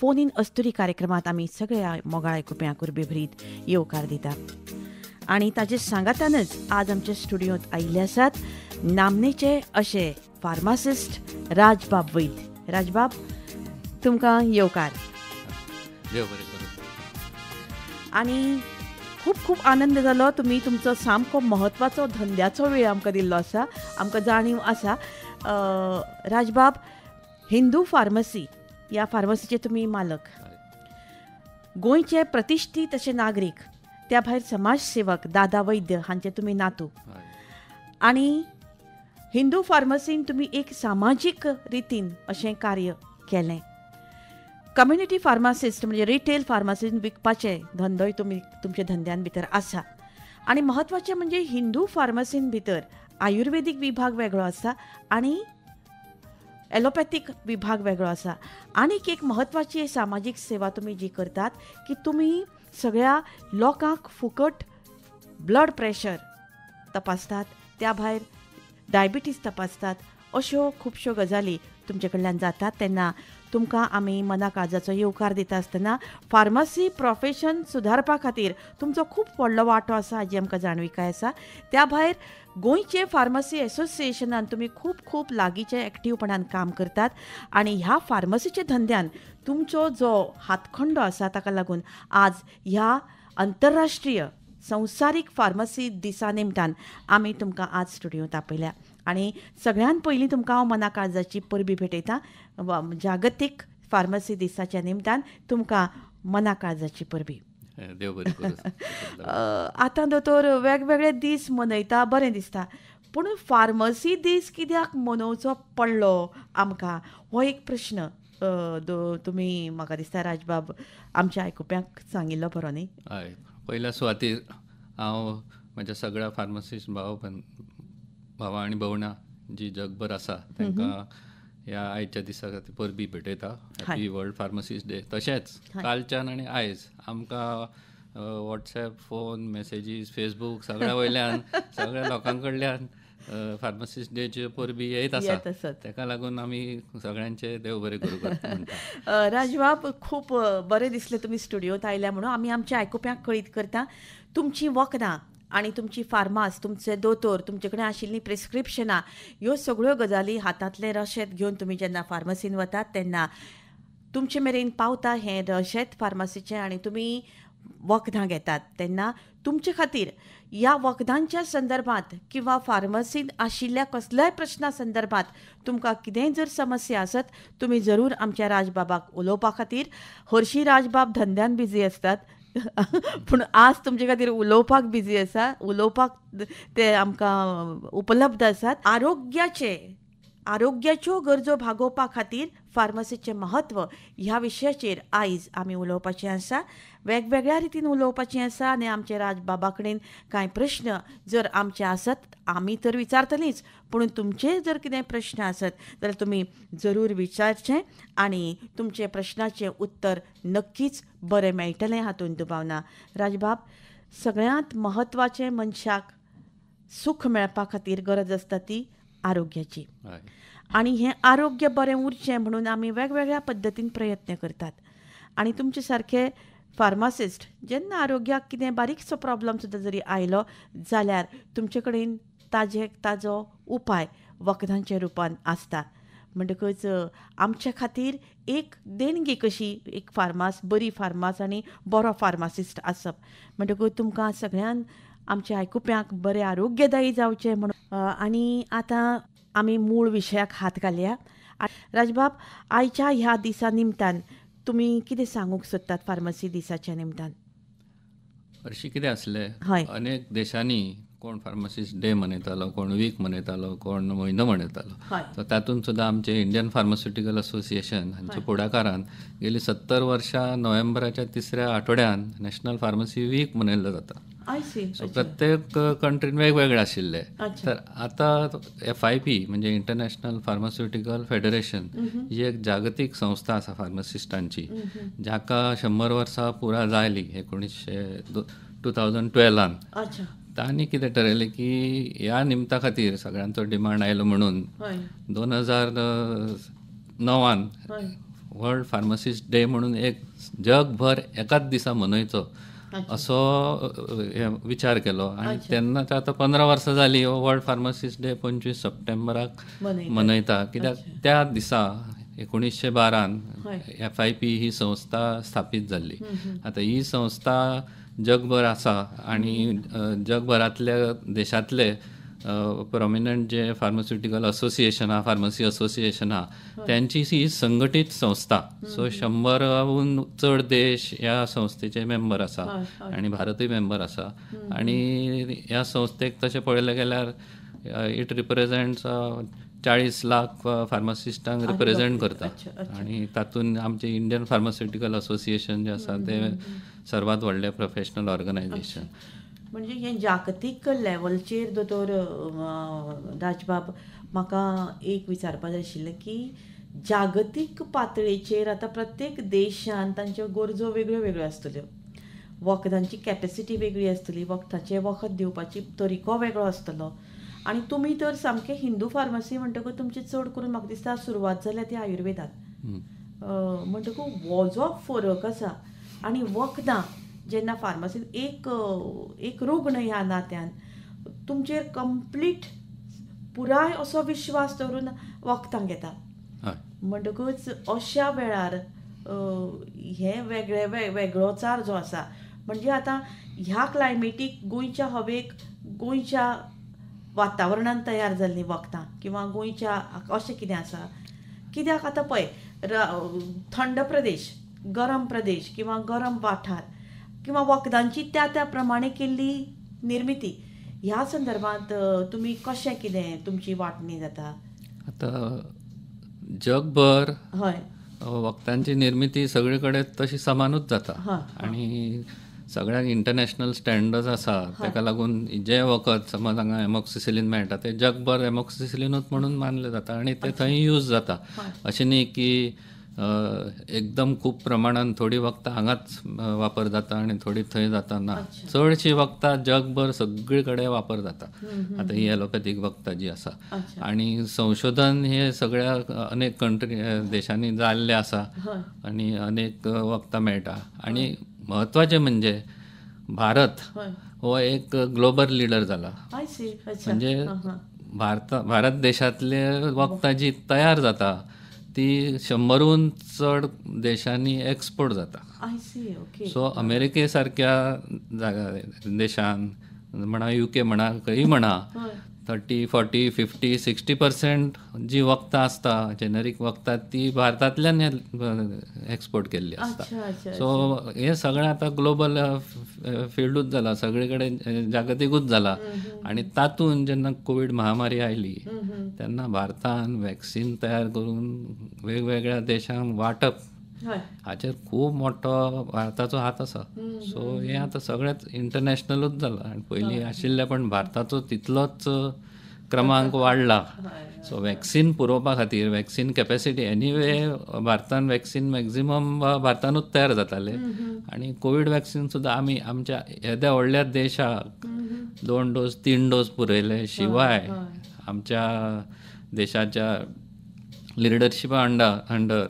Phone in अस्तुरी कार्यक्रमात आमी सगळ्या मोगाळ आयकुप्यांक उर्बेभरीत येवकार दितात आणि ताचे सांगातानच आज आमच्या स्टुडियोंत आयिल्ले आसात नामनेचे अशे फार्मासिस्ट राजबाब वैद. राजबाब, तुमकां येवकार. देव बरें करूं. आणि खूब खूब आनंद जालो. तुमी तुमचो सामको म्हत्वाचो धंद्याचो वेळ आमकां दिल्लो आसा. आमकां जाणीव आसा. राजबाब, हिंदू फार्मसी ह्या फार्मसीचे तुमी मालक, गोंयचे प्रतिश्ठीत अशे नागरीक, त्या भायर समाजसेवक दादा वैद्य हांचे तुमी नातू, आनी हिंदू फार्मसीन तुमी एक सामाजीक रितीन अशें कार्य केलें. कम्युनिटी फार्मासिस्ट म्हणजे रिटेल फार्मासीन विकपाचे धंदोय तुमी तुमच्या धंद्यान भितर आसा. आनी म्हत्वाचें म्हणजे हिंदू फार्मसीन भितर आयुर्वेदीक विभाग वेगळो आसा आनी ॲलोपॅथीक विभाग वेगळो आसा. आनीक एक म्हत्वाची सामाजीक सेवा तुमी जी करतात की तुमी सगळ्या लोकांक फुकट ब्लड प्रेशर तपासतात, त्या भायर डायबिटीज तपासतात. अश्यो खुबश्यो गजाली तुमचे कडल्यान जातात. तेन्ना तुमकां आमी मना काळजाचो येवकार दिता आसतना फार्मसी प्रोफेशन सुदारपा खातीर तुमचो खूब व्हडलो वांटो आसा हाजी आमकां जाणविकाय आसा. त्या भायर गोंयचे फार्मसी एसोसिएशनान तुमी खूब खूब लागींचे एक्टिवपणान काम करतात आनी ह्या फार्मसीच्या धंद्यान तुमचो जो हातखंडो आसा ताका लागून आज ह्या आंतरराष्ट्रीय संवसारीक फार्मसी दिसा निमतान आमी तुमकां आज स्टुडियोंत आपयल्या. आनी सगळ्यान पयलीं तुमकां हांव मना काळजाची परबी भेटयतां. जागतीक फार्मसी दिसाच्या निमतान तुमकां मना काळजाची परबी. देव बरें करूं. आतां दोतोर वेगवेगळे दीस मनयता, बरें दिसता, पूण फार्मसी दीस कित्याक मनोवचो पडलो आमकां, हो एक प्रश्न तुमी म्हाका दिसता राजबाब आमच्या आयकुप्यांक सांगिल्लो बरो न्ही? हय, पयल्या सुवातेर हांव म्हज्या सगळ्या फार्मासिस्ट भावा आनी भवणां जी जगभर आसा तांकां ह्या आयच्या दिसा खातीर परबी भेटयता. Happy world pharmacist day. तशेंच कालच्यान आनी आयज आमकां वॉट्सॅप, फोन, मेसेजीस, फेसबूक सगळ्या वयल्यान सगळ्या लोकां कडल्यान फार्मासिस्ट डेच्यो परबी येत आसा. ताका लागून आमी सगळ्यांचे देव बरें करूं म्हणटा. राजबाब, खूब बरें दिसलें तुमी स्टुडियोंत आयल्या म्हणून. आमी आमच्या आयकुप्यांक कळीत करता तुमचीं वखदां आनी तुमची फार्मास, तुमचे दोतोर, तुमचे कडेन आशिल्लीं प्रिस्क्रिप्शनां, ह्यो सगळ्यो गजाली हातांतले रशेद घेवन तुमी जेन्ना फार्मसीन वतात तेन्ना तुमचे मेरेन पावता हें रशेद फार्मासीचें आनी तुमी वखदां घेतात. तेन्ना तुमचे खातीर ह्या वखदांच्या संदर्भांत किंवा फार्मसीन आशिल्ल्या कसल्याय प्रश्ना संदर्भांत तुमकां कितेंय जर समस्या आसत, तुमी जरूर आमच्या राजबाबाक उलोवपा खातीर, हरशीं राजबाब धंद्यान बिजी आसतात पूण आज तुमचे खातीर उलोवपाक बिजी आसा, उलोवपाक ते आमकां उपलब्ध आसात. आरोग्याच्यो गरजो भागोवपा खातीर फार्मसीचें महत्व ह्या विशयाचेर आयज आमी उलोवपाचें आसा. वेगवेगळ्या रितीन उलोवपाचें आसा आनी आमचे राजबाबा कडेन कांय प्रश्न जर आमचे आसत, आमी तर विचारतलींच, पूण तुमचे जर कितें प्रश्न आसत जाल्यार तुमी जरूर विचारचें आनी तुमचे प्रश्नाचें उत्तर नक्कीच बरें मेळटलें, हातूंत दुबाव ना. राजबाब, सगळ्यांत म्हत्वाचें मनशाक सूख मेळपा खातीर गरज आसता ती आरोग्याची. आनी हें आरोग्य बरें उरचें म्हणून आमी वेगवेगळ्या पद्दतीन प्रयत्न करतात. आनी तुमचे सारके फार्मासिस्ट जेन्ना आरोग्याक कितें बारीकसो प्रॉब्लम सुद्दां जरी आयलो जाल्यार तुमचे कडेन ताजो उपाय वखदांच्या रुपान आसता. म्हणटकच आमच्या खातीर एक देणगी कशी एक बरी फार्मास आनी बरो फार्मासिस्ट आसप. म्हणटकूच तुमकां सगळ्यांक आमच्या आयकुप्यांक बरें आरोग्यदायी जावचें म्हणून. आनी आतां आमी मूळ विशयाक हात घालया. राजबाब, आयच्या ह्या दिसा निमतान तुमी कितें सांगूंक सोदतात फार्मसी दिसाच्या निमतान? हरशीं कितें आसलें, अनेक देशांनी कोण फार्मासिस्ट डे मनयतालो, कोण वीक मनयतालो, कोण म्हयनो मनयतालो. तर तातूंत सुद्दां आमचे इंडियन फार्मास्युटिकल असोसिएशन हांच्या फुडाकारान गेलीं 70 वर्सां नोव्हेंबराच्या 3ऱ्या आठवड्यान नॅशनल फार्मसी वीक मनयल्लो जाता. सो प्रत्येक कंट्रीन वेगवेगळे आशिल्ले. तर आतां FIP म्हणजे इंटरनॅशनल फार्मास्युटिकल फेडरेशन ही एक जागतीक संस्था आसा फार्मासिस्टांची, जाका 100 वर्सां पुरा जायलीं 2012 तांणी कितें ठरयलें की ह्या निमता खातीर सगळ्यांचो डिमांड आयलो म्हणून 2009 वर्ल्ड फार्मासिस्ट डे म्हणून एक जगभर एकाच दिसा मनयचो असो विचार केलो. आणि तेन्नाच आतां 15 वर्सां जालीं वर्ल्ड फार्मासिस्ट डे 25 सप्टेंबराक मनयता. कित्याक त्या दिसा 1912 FIP ही संस्था स्थापीत जाल्ली. आतां ही संस्था जगभर आसा आणि जगभरांतल्या देशांतले प्रॉमिनंट जे फार्मास्युटिकल असोसिएशन आहा, फार्मसी असोसिएशन आहा, त्यांची ही संघटीत संस्था. सो 100हून चड देश ह्या संस्थेचे मेंबर आसा आणि भारतूय मेंबर आसा. आणि ह्या संस्थेक तशें पळयलें गेल्यार इट रिप्रेझेंट्स 40 लाख फार्मासिस्टांक रिप्रेझेंट करता. आणि तातूंत आमचे इंडियन फार्मास्युटिकल असोसिएशन जे आसा ते सर्वात व्हडलें प्रोफेशनल ऑर्गनायझेशन. म्हणजे हे जागतीक लेवलचेर दोतोर राजबाब, म्हाका एक विचारपाक जाय आशिल्लें की जागतीक पातळीचेर आतां प्रत्येक देशान तांच्यो गरजो वेगळ्यो वेगळ्यो आसतल्यो, वखदांची कॅपेसिटी वेगळी आसतली, वखदाचें वखद दिवपाची तरिको वेगळो आसतलो. आणि तुमी तर सामकें हिंदू फार्मसी म्हणटकूच तुमची चड करून म्हाका दिसता सुरवात जाल्या ती आयुर्वेदांत. म्हणटकूच हो जो फरक आसा आनी वखदां जेन्ना फार्मसींत एक रुग्ण ह्या नात्यान तुमचेर कंप्लीट पुराय असो विश्वास दवरून वखदां घेता, म्हणटकूच अशा वेळार हे वेगळोचार जो आसा, म्हणजे आतां ह्या क्लायमेटीक गोंयच्या हवेक गोंयच्या वातावरणान तयार जाल्लीं वखदां किंवा गोंयच्या अशें कितें आसा. कित्याक आतां पळय थंड प्रदेश, गरम प्रदेश किंवा गरम वाठार किंवा वखदांची त्या प्रमाणे केल्ली निर्मिती, ह्या संदर्भांत तुमी कशें कितें तुमची वांटणी जाता? आतां जगभर वखदांची निर्मिती सगळे कडेन तशी समानूच जाता. आणि सगळ्याक इंटरनॅशनल स्टँडर्ड्स आसा, ताका लागून जे वखद समज हांगा एमॉक्सिसिलीन मेळटा ते जगभर एमॉक्सिसिलीनूच म्हणून मानले जाता आणि ते थंय यूज जाता. अशें न्ही की एकदम खूब प्रमाणान थोडी वखदां हांगाच वापर जाता आणि थोडी थंय जाता. ना, चडशीं वखदां जगभर सगळे कडेन वापर जाता. आतां ही ॲलोपॅथीक वखदां जी आसा, आणि संशोधन हे सगळ्या अनेक देशांनी जाल्लें आसा आणि अनेक वखदां मेळटा. आणि महत्वाचें म्हणजे भारत हो एक ग्लोबल लिडर जाला. म्हणजे भारत देशांतले वखदां जी तयार जाता ती 100हून चड देशांनी एक्सपोर्ट जाता. सो अमेरिके सारक्या देशान म्हणा, UK म्हणा, खंयी म्हणा, 30, 40, 50, 60% जी वखदां आसता, जेनेरीक वखदां, ती भारतांतल्यान एक्सपोर्ट केल्ली आसता. सो हे सगळें आतां ग्लोबल फिल्डूच जाला, सगळे कडेन जागतिकूच जाला. आणि तातूंत जेन्ना कोवीड महामारी आयली तेन्ना भारतान वॅक्सीन तयार करून वेगवेगळ्या देशांक वांटप, हाचेर खूब मोठो भारताचो हात आसा. सो हे आतां सगळेंच इंटरनॅशनलूच जाला. आनी पयलीं आशिल्लें पण भारताचो तितलोच क्रमांक वाडला. सो वॅक्सीन पुरोवपा खातीर वॅक्सीन कॅपेसिटी एनीवे भारतान वॅक्सीन मॅक्झिमम भारतानूच तयार जाताले. आणि कोवीड वॅक्सीन सुद्दां आमी आमच्या येद्या व्हडल्या देशाक 2 डोस 3 डोस पुरयले. शिवाय आमच्या देशाच्या लिडरशिपा अंडर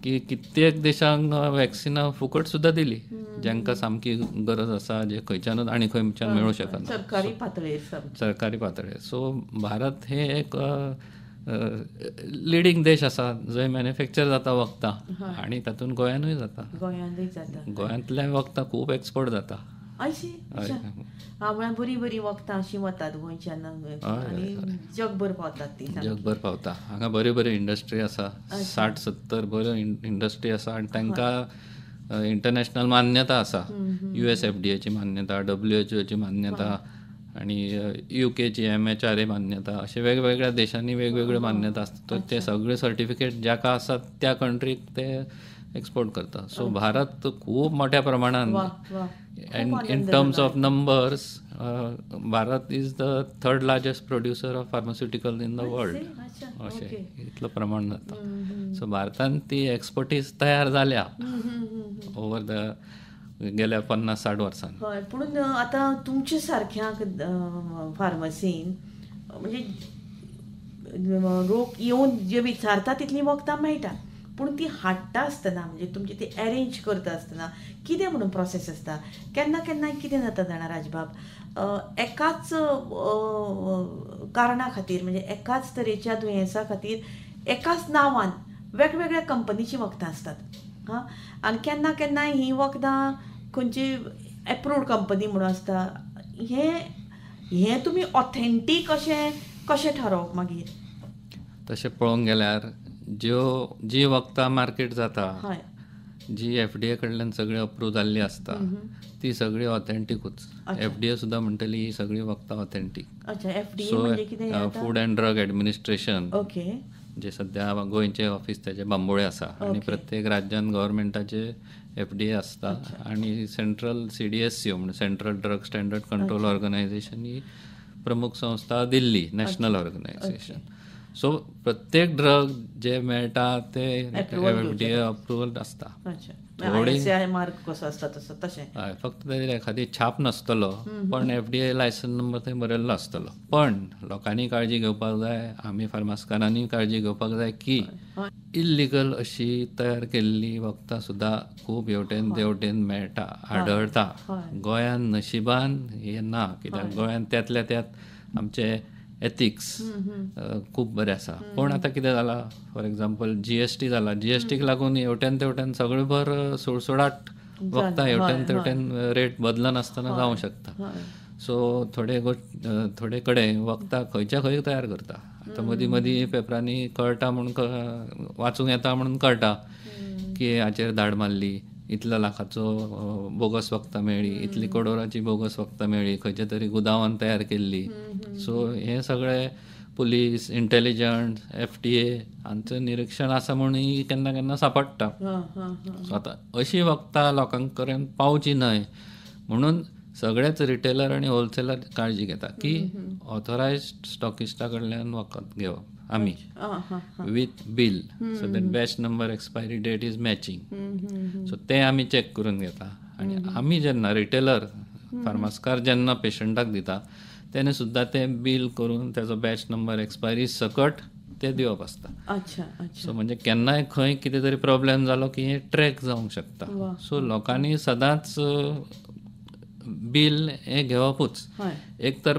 की कित्येक देशांक वॅक्सिनां फुकट सुद्दां दिली, जांकां सामकी गरज आसा, जे खंयच्यानूच आनी खंयच्यान मेळूं शकना सरकारी पातळेर. सो भारत हे एक लिडींग देश आसा जंय मॅन्युफॅक्चर जाता वखदां, आणि तातूंत गोंयानूय जाता. गोंयांतले वखदां खूब एक्सपोर्ट जाता. बरी बरी वखदां अशीं वतात गोंयच्यान आनी जगभर पावतात ती. जगभर पावता. हांगा बऱ्यो बऱ्यो इंडस्ट्री आसा, 60-70 बऱ्यो इंडस्ट्री आसा, आनी तांकां इंटरनॅशनल मान्यता आसा. USFDAची मान्यता, WHO ची मान्यता, आणि UKची MHRA मान्यता, अशे वेगवेगळ्या देशांनी वेगवेगळ्यो मान्यता आसता. ते सगळे सर्टिफिकेट ज्याका आसात त्या कंट्रीक ते एक्सपोर्ट करता. सो भारत खूब मोठ्या प्रमाणान, in terms of numbers, Bharat is the third largest producer of pharmaceuticals in the world. अशें इतलो प्रमाण जाता. सो भारतान ती एक्सपर्टीज तयार जाल्या ओवर द गेल्या 50-60 वर्सांनी. हय, पूण आतां तुमचे सारक्या फार्मसीन म्हणजे लोक येवन जे विचारता तितली वखदां मेळटा, पूण ती हाडटा आसतना म्हणजे तुमची ती अरेंज करता आसतना कितें म्हणून प्रोसेस आसता? केन्ना केन्नाय कितें जाता जाणा राजबाब, एकाच कारणा खातीर म्हणजे एकाच तरेच्या दुयेंसा खातीर एकाच नांवान वेगवेगळ्या कंपनीचीं वखदां आसतात. आनी केन्ना केन्नाय हीं वखदां खंयची एप्रूव्ड कंपनी म्हणून आसता. हें तुमी ऑथेंटीक अशें कशें थारोवप मागीर? तशें पळोवंक गेल्यार जी वखदां मार्केट जाता, जी FDA कडल्यान सगळी अप्रूव जाल्ली आसता, ती सगळी ऑथेंटीकूच. FDA सुद्दां म्हणटली ही सगळी वखदां authentic. So food and drug administration, जे सध्या गोंयचे ऑफिस त्याचे बांबोळे आसा, आनी प्रत्येक राज्यान गव्हर्मेंटाचे FDA आसता, आनी सेंट्रल CDSCO म्हणजे central drug standard control organisation ही प्रमुख संस्था दिल्ली नॅशनल ऑर्गनायझेशन. सो प्रत्येक ड्रग जे मेळटा ते FDA अप्रुवल आसता. फक्त ताजेर एखादी छाप नासतलो, पण FDA लायसन नंबर थंय बरयल्लो आसतलो. पण लोकांनी काळजी घेवपाक जाय, आमी फार्मास्कारांनी काळजी घेवपाक जाय की इल्लिगल अशी तयार केल्ली वखदां सुद्दां खूब हेवटेन तेवटेन मेळटा, आढळटा. गोंयान नशिबान हे ना, कित्याक गोंयान त्यातल्या त्यात आमचे एथिक्स खूब बरें आसा. पूण आतां कितें जालां, फॉर एग्जाम्पल GST जाला, GSTक लागून हेवटेन तेवटेन सगळे भर सुळसुळाट वखदां हेवटेन तेवटेन रेट बदलनासतना जावंक शकता. सो थोडे कडेन वखदां खंयच्या खंय तयार करता. आतां मदीं मदीं पेपरांनी कळटा म्हणून वाचूंक येता म्हणून कळटा की हाचेर धाड मारली, इतल्या लाखाचो बोगस वखदां मेळ्ळी, इतली करोडाची बोगस वखदां मेळ्ळी, खंयच्या तरी गुदांवान तयार केल्ली. सो हें सगळें पुलीस, इंटेलिजन्स, FDA हांचें निरीक्षण आसा म्हणून केन्ना केन्ना सांपडटा. सो आतां अशी वखदां लोकांक कडेन पावची न्हय म्हणून सगळेच रिटेलर आनी होलसेलर काळजी घेता की ऑथोरायज्ड स्टॉकिस्टा कडल्यान वखद घेवप आमी with bill, so that batch number expiry date is matching. सो ते आमी चॅक करून घेता. आनी आमी जेन्ना रिटेलर फार्मास्कार जेन्ना पेशंटाक दिता तेन्ना सुद्दां तें बील करून तेजो बॅच नंबर एक्सपायरी सकट ते दिवप आसता. सो म्हणजे केन्नाय खंय कितें तरी प्रॉब्लेम जालो की हें ट्रॅक जावंक शकता. सो लोकांनी सदांच बील हें घेवपूच. एक तर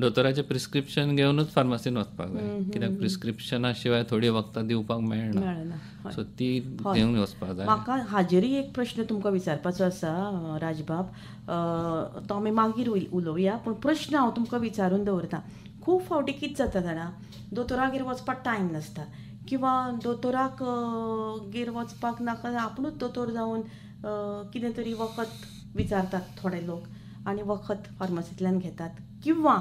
दोतोराचें प्रिस्क्रिप्शन घेवनूच फार्मासीन वचपाक जाय, कित्याक प्रिस्क्रिप्शना शिवाय थोडी वखदां दिवपाक मेळना. सो ती घेवन वचपाक जाय. म्हाका हाजेरूय एक प्रश्न तुमकां विचारपाचो आसा राजबाब, तो आमी मागीर उलोवया, पूण प्रश्न हांव तुमकां विचारून दवरतां. खूब फावटी कितें जाता जाणा, दोतोरागेर वचपाक टायम नासता, किंवां दोतोराक गेर वचपाक नाका, आपुणूच दोतोर जावन कितें तरी वखद विचारतात थोडे लोक आनी वखद फार्मासींतल्यान घेतात, किंवां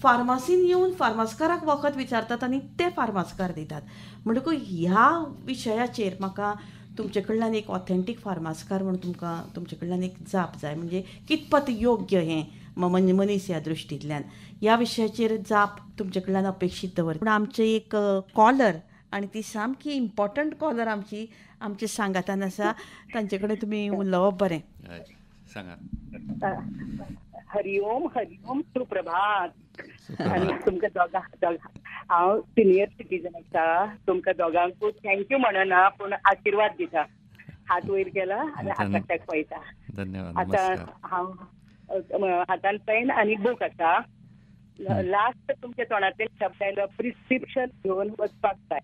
फार्मासीन येवन फार्मास्काराक वखद विचारतात आनी ते फार्मास्कार दितात. म्हणटकूच ह्या विशयाचेर म्हाका तुमचे कडल्यान एक ऑथेंटीक फार्मास्कार म्हणून तुमचे कडल्यान एक जाप जाय. म्हणजे कितपत योग्य हें म्हणजे मनीस ह्या दृश्टींतल्यान ह्या विशयाचेर जाप तुमचे कडल्यान अपेक्षीत दवर. पूण आमचे एक कॉलर, आनी ती सामकी इम्पॉर्टंट कॉलर आमचे सांगातान आसा, तांचे कडेन तुमी उलोवप. बरें, सांगा. हरिओम हरिओम, सुप्रभात. आनी तुमकां दोगां हांव सिनियर सिटीजन आसा, तुमकां दोगांकूय थँक्यू म्हणना पूण आशिर्वाद दिता. हात वयर केला आनी आकाशाक पळयता. आतां हांव हातान पेन आनी बूक आसा. लास्ट तुमच्या तोंडांतल्यान शब्द आयलो प्रिस्क्रिप्शन घेवन वचपाक जाय.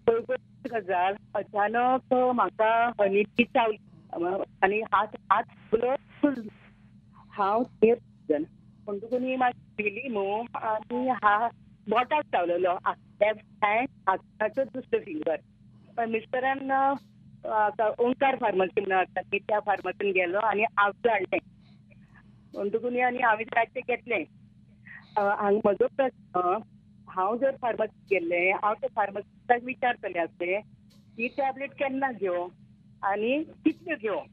पयली गजाल, अचानक म्हाका हनीची चावली आनी हात हांव सिनियर सिटीजन म्हणटकूच म्हाका भिली न्हू, आनी बोटाक चावलेलो लेफ्ट हँड, हाताचो दुसरो फिंगर. मिस्टरान ओंकार फार्मासी म्हणून आसा ती, त्या फार्मासीन गेलो आनी आवळें हाडलें म्हणटकूच आनी हांवें रातचें घेतलें. म्हजो प्रस्न, हांव जर फार्मासींत गेल्लें, हांव त्या फार्मासिस्टाक विचारतलें आसलें ही टॅबलेट केन्ना घेवं आनी कितल्यो घेवं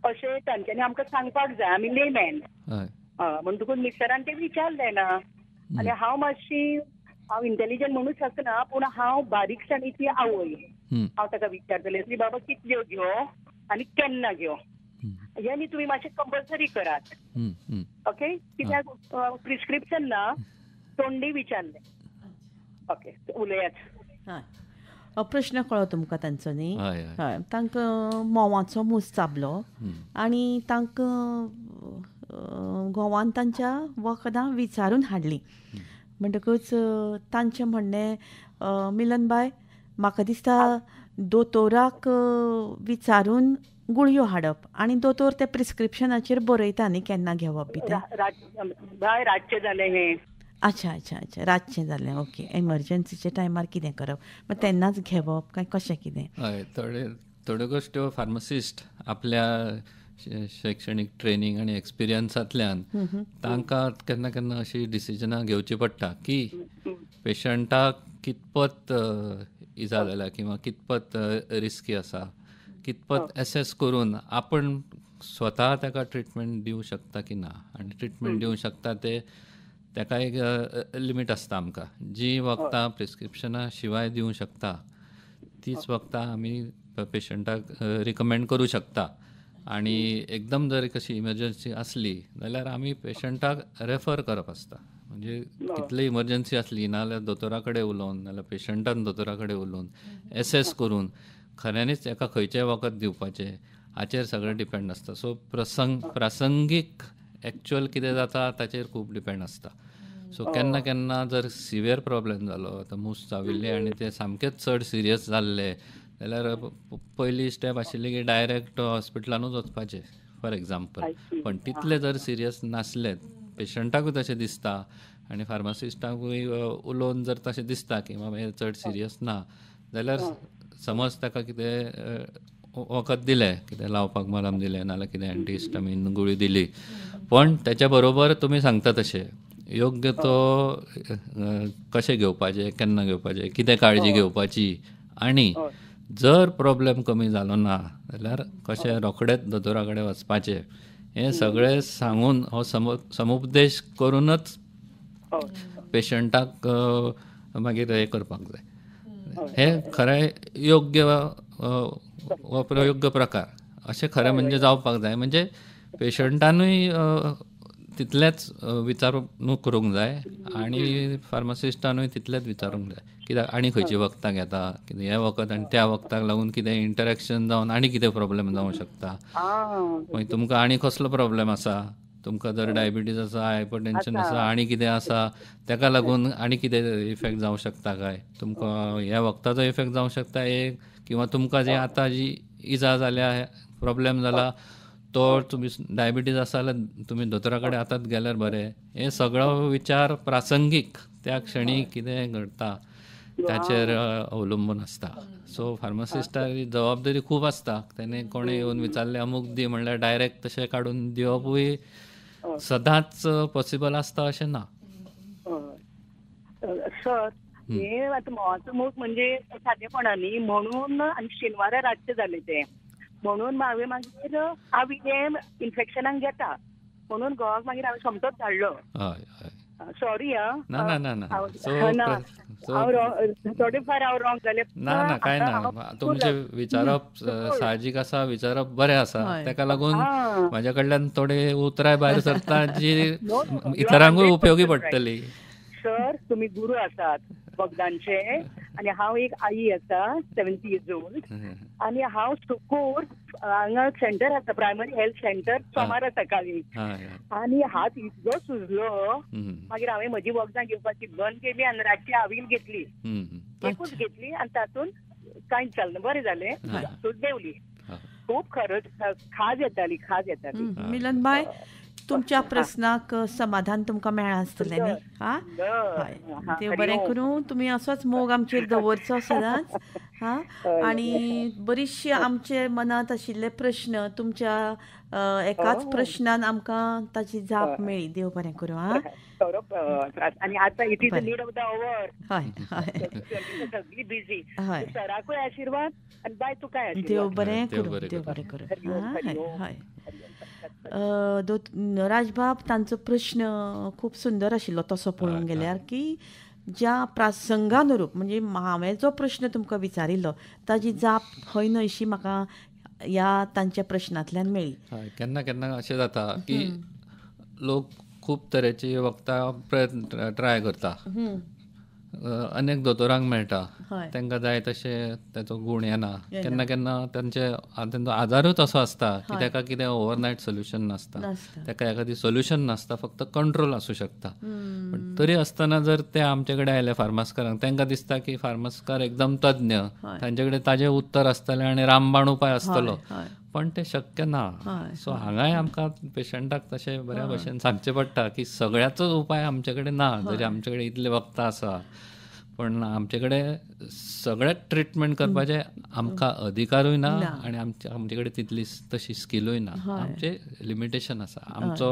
अशें तांच्यांनी आमकां सांगपाक जाय. आमी लेमॅन म्हणटकूच मिस्टरान तें विचारलें ना. आनी हांव इंटेलिजंट म्हणूच आसना, पूण हांव बारीकसाणीची आवय. हांव ताका विचारतलें की बाबा कितल्यो घेवं आनी केन्ना घेवं, हें न्ही तुमी मातशें कंपल्सरी करात. ओके, कित्याक प्रिस्क्रिप्शन ना, तोंडी विचारलें. ओके, उलयात. प्रश्न कळ्ळो तुमकां तांचो न्ही. हय हय, तांकां मोवाचो मूस चाबलो आनी तांकां घोवान तांच्या वखदां विचारून हाडलीं. म्हणटकूच तांचें म्हणणें, मिलनबाय, म्हाका दिसता दोतोराक विचारून गुळयो हाडप आनी दोतोर ते प्रिस्क्रिप्शनाचेर बरयता न्ही केन्ना घेवप बी तें. रातचें जालें हें. अच्छा अच्छा अच्छा, रातचें जालें. ओके, एमर्जन्सीच्या टायमार कितें करप, मागीर तेन्नाच घेवप काय कशें कितें? हय, थोड्यो गोश्ट्यो फार्मासिस्ट आपल्या शैक्षणीक ट्रेनींग आनी एक्सपिरियन्सांतल्यान तांकां केन्ना केन्ना अशी डिसिजनां घेवची पडटा की पेशंटाक कितपत इजा जाल्या किंवा कितपत रिस्की आसा, कितपत एसेस करून आपण स्वता ताका ट्रिटमेंट दिवंक शकता की ना. आनी ट्रिटमेंट दिवंक शकता ताका एक लिमीट आसता. आमकां जी वखदां प्रिस्क्रिप्शना शिवाय दिवंक शकता तीच वखदां आमी पेशंटाक रिकमेंड करूं शकता. आनी एकदम जर कशी इमर्जन्सी आसली जाल्यार आमी पेशंटाक रेफर करप आसता. म्हणजे कितली इमर्जन्सी आसली नाजाल्यार दोतोरा कडेन उलोवन नाजाल्यार पेशंटान दोतोरा कडेन उलोवन एसेस करून खऱ्यांनीच एका खंयचें वखद दिवपाचें हाचेर सगळें डिपेंड आसता. सो प्रासंगीक एक्चुअल कितें जाता ताचेर खूब डिपेंड आसता. सो केन्ना केन्ना जर सिवियर प्रॉब्लेम जालो, आतां मूस चाविल्ले आनी ते सामकेच चड सिरियस जाल्ले जाल्यार पयली स्टेप आशिल्ली की डायरेक्ट हॉस्पिटलानूच वचपाचें फॉर एग्जाम्पल. पण तितले जर सिरियस नासले, पेशंटाकूय तशें दिसता आनी फार्मासिस्टाकूय उलोवन जर तशें दिसता की बाबा हें चड सिरियस ना, जाल्यार समज ताका कितें वखद दिलें, कितें लावपाक मलम दिलें नाजाल्यार कितें एंटीहिस्टामीन गुळी दिली, पण त्याच्या बरोबर तुमी सांगता तशें योग्य तो कशें घेवपाचें, केन्ना घेवपाचें, कितें काळजी घेवपाची, आनी जर प्रॉब्लेम कमी जालो ना जाल्यार कशें रोखडेंच दोतोरा कडेन वचपाचें हें सगळें सांगून हो समुपदेश करूनच पेशंटाक मागीर हें करपाक जाय. हें खरें योग्य वा प्रयोग्य प्रकार अशें खरें म्हणजे जावपाक जाय. म्हणजे पेशंटानूय तितलेंच विचारणूक करूंक जाय आनी फार्मासिस्टानूय तितलेंच विचारूंक जाय कित्याक आनी खंयची वखदां घेता, कितें हें वखद आनी त्या वखदाक लागून कितें इंटरेक्शन जावन आनी कितें प्रॉब्लेम जावंक शकता. मागीर तुमकां आनी कसलो प्रॉब्लेम आसा, तुमकां जर डायबिटीज आसा, हायपरटेन्शन आसा, आनी कितें आसा ताका लागून आनी कितें इफेक्ट जावंक शकता काय, तुमकां ह्या वखदाचो इफेक्ट जावंक शकता एक, किंवा तुमकां जे आतां जी इजा जाल्या, प्रॉब्लेम जाला तो तुमी डायबिटीज आसा जाल्यार तुमी दोतोरा कडेन आतांच गेल्यार बरें. हे सगळो विचार प्रासंगीक त्या क्षणी कितें घडटा ताचेर अवलंबून आसता. सो फार्मासिस्टाची जबाबदारी खूब आसता. तेणे कोणें येवन विचारलें अमूक दी म्हणल्यार डायरेक्ट तशें काडून दिवपूय सदांच पॉसिबल आसता अशें ना. सर, हे आतां मोवाचो मूग म्हणजे सादेपणांनी म्हणून आनी शेनवारा रातचें जालें तें म्हणून हांवें मागीर हांव हें इन्फेक्शनाक घेता म्हणून घोवाक मागीर हांवें समतोच धाडलो. सॉरी थोडे फार हांव रॉंग जालें. ना कांय ना, तुमचें विचारप साहजीक आसा, विचारप बरें आसा. ताका लागून म्हाज्या कडल्यान थोडे उतराय भायर सरता जी इतरांकूय उपयोगी पडटली. सर, तुमी गुरू आसात वखदांचे आनी हांव एक आई आसा 70 years old आनी हांव सुकूर हांगा सेंटर आसा प्रायमरी हेल्थ सेंटर सोमारा सकाळी आनी हात इतलो सुजलो मागीर हांवें म्हजी वखदां घेवपाची बंद केली आनी रातची हांवें घेतली, एकूच घेतली आनी तातूंत कांयच जालें ना, बरें जालें, देवली. खूब खरंच खाज येताली. मिलनबाय, तुमच्या प्रस्नाक समाधान तुमकां मेळ्ळां आसतलें न्ही? देव बरें करूं. तुमी असोच मोग आमचेर दवरचो सदांच. आनी बरीचशी आमचे मनांत आशिल्ले प्रश्न तुमच्या एकाच प्रश्नान आमकां ताची जाप मेळ्ळी. देव बरें करूं. आनी आतां it is need of the hour. हय सगळी बिजी. सराकूय आशिर्वाद आनी बाय तुकाय आशिर्वाद. देव बरें करूं. हय. राजबाब, तांचो प्रश्न खूब सुंदर आशिल्लो तसो पळोवंक गेल्यार की ज्या प्रसंगानुरूप म्हणजे हांवें जो प्रश्न तुमकां विचारिल्लो ताची जाप हय न्हयशी म्हाका ह्या तांच्या प्रश्नांतल्यान मेळ्ळी. केन्ना केन्ना अशें जाता की लोक खूब तरेची वखदां ट्राय करता अनेक दोतोरांक मेळटा, तांकां जाय तशे ताचो गूण येना. केन्ना केन्ना तांचो आजारूच असो आसता की ताका कितें ओवरनायट सोल्युशन नासता, ताका एखादी सोल्युशन नासता, फक्त कंट्रोल आसूं शकता. पण तरी आसतना जर ते आमचे कडेन आयले फार्मास्कारांक, तांकां दिसता की फार्मास्कार एकदम तज्ञ, तांचे कडेन ताजें उत्तर आसतलें आनी रामबाण उपाय आसतलो, पण ते शक्य ना. सो हांगाय आमकां पेशंटाक तशें बऱ्या भशेन सांगचें पडटा की सगळ्याचोच उपाय आमचे कडेन ना. जरी आमचे कडेन इतलें वखदां आसा, पण आमचे कडेन सगळेंच ट्रिटमेंट करपाचें आमकां अधिकारूय ना आनी आमचे कडेन तितली तशी स्किलूय ना. आमचे लिमिटेशन आसा. आमचो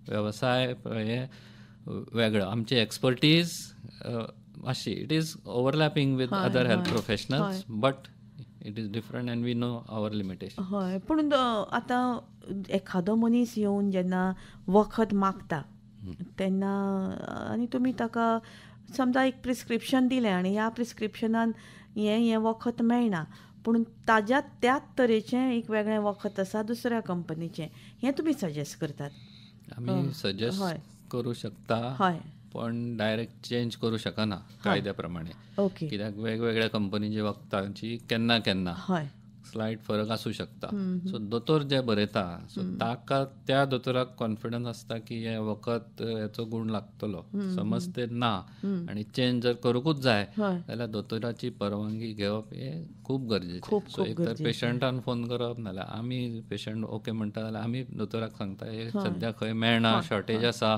वेवसाय हे वेगळो, आमची एक्सपर्टीज मातशी it is overlapping with other health professionals, but it is different and we know our limitation. हय, पूण आतां एखादो मनीस येवन जेन्ना वखद मागता तेन्ना आनी तुमी ताका समजा एक प्रिस्क्रिप्शन दिलें आनी ह्या प्रिस्क्रिप्शनान हें वखद मेळना, पूण ताज्या त्याच तरेचें एक वेगळें वखद आसा दुसऱ्या कंपनीचें, हें तुमी सजेस्ट करतात? आमी सजेस्ट करूं शकता, पण डायरेक्ट चेंज करूं शकना कायद्या प्रमाणे. कित्याक वेगवेगळ्या कंपनीच्या वखदांची केन्ना केन्ना स्लायट फरक आसूं शकता. सो दोतोर जे बरयता, सो ताका त्या दोतोराक कॉन्फिडन्स आसता की हे वखद हेचो गूण लागतलो. समज ते ना आनी चेंज जर करूंकूच जाय जाल्यार दोतोराची परवानगी घेवप हे खूब गरजेचें. सो एक तर पेशंटान फोन करप, नाल्यार आमी पेशंट ओके म्हणटा जाल्यार आमी दोतोराक सांगता हे सद्या खंय मेळना, शॉर्टेज आसा,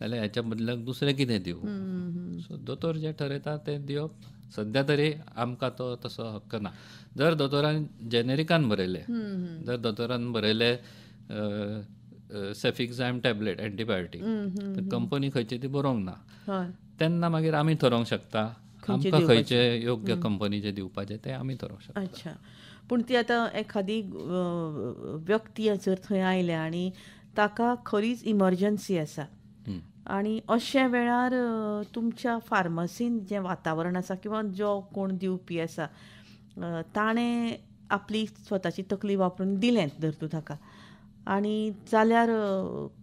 जाल्यार हेच्या बदलाक दुसरें कितें दिवं. सो दोतोर जे ठरयता तें दिवप. सद्या तरी आमकां तो तसो हक्क ना. जर दोतोरान जेनेरिकान बरयलें, जर दोतोरान बरयलें सेफिक्झायम टॅबलेट एंटीबायोटीक, तर कंपनी खंयची ती बरोवंक ना, तेन्ना मागीर आमी थारोवंक शकता आमकां खंयचे योग्य कंपनीचे दिवपाचे ते आमी थारोवंक शकता. अच्छा, पूण ती आतां एखादी व्यक्ती जर थंय आयल्या आनी ताका खरीच इमर्जन्सी आसा आनी अशा वेळार तुमच्या फार्मसीन जें वातावरण आसा किंवा जो कोण दिवपी आसा ताणें आपली स्वताची तकली वापरून दिलें धर तूं ताका, आनी जाल्यार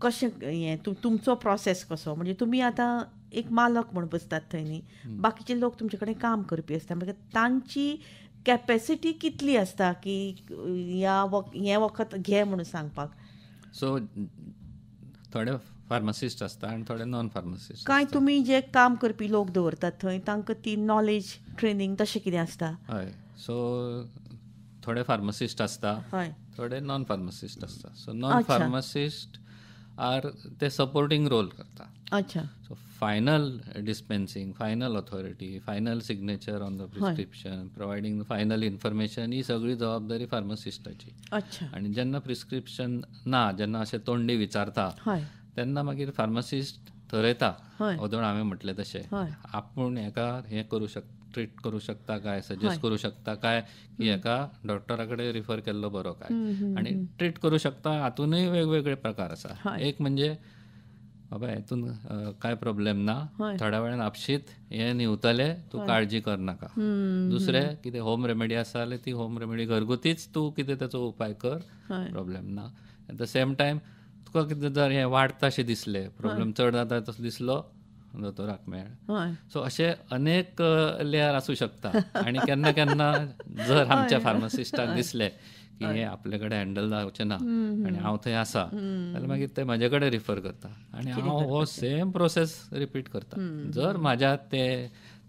कशें हें तुमचो प्रोसेस कसो? म्हणजे तुमी आतां एक मालक म्हूण बसतात थंय न्ही, बाकीचे लोक तुमचे कडेन काम करपी आसता, म्हणजे तांची कॅपेसिटी कितली आसता की हें वखद घे म्हणून सांगपाक? सो थोडे फार्मासिस्ट आसता आनी थोडे नॉन फार्मासिस्ट. काय तुमी जे काम करपी लोक दवरतात थंय तांकां ती नॉलेज ट्रेनिंग तशें कितें आसता? हय, सो थोडे फार्मासिस्ट आसता, थोडे नॉन फार्मासिस्ट आसता. सो नॉन फार्मासिस्ट आर ते सपोर्टिंग रोल करता. अच्छा. So final dispensing, final authority, final signature on the prescription, providing the final information, ही सगळी जबाबदारी फार्मासिस्टाची. अच्छा. आनी जेन्ना प्रिस्क्रिप्शन ना, जेन्ना अशें तोंडी विचारता तेन्ना मागीर फार्मासिस्ट ठरयता, ओदोळ हांवें म्हटलें तशें, आपूण हेका हें करूं शकता, ट्रीट करूं शकता काय, सजेस्ट करूं शकता काय, की हेका डॉक्टरा कडेन रिफर केल्लो बरो काय. आनी ट्रीट करूं शकता हातूनय वेगवेगळे प्रकार आसा. एक म्हणजे बाबा हेतून कांय प्रॉब्लेम ना, थोड्या वेळान आपशीत हें निवतले, तूं काळजी कर नाका. दुसरें कितें होम रेमेडी आसा जाल्यार ती होम रेमेडी घरगुतीच तूं कितें ताचो उपाय कर, प्रॉब्लेम ना. एट द सेम टायम तुका कितें जर हें वाडता अशें दिसलें, प्रॉब्लेम चड जाता तसो दिसलो, दोतोराक मेळ. सो अशे अनेक लेयर आसूं शकता. आनी केन्ना केन्ना जर आमच्या फार्मासिस्टाक दिसलें की हें आपले कडेन हँडल जावचें ना आनी हांव थंय आसा, जाल्यार मागीर ते म्हाजे कडेन रिफर करता आनी हांव हो सेम प्रोसेस रिपीट करता. जर म्हाज्या ते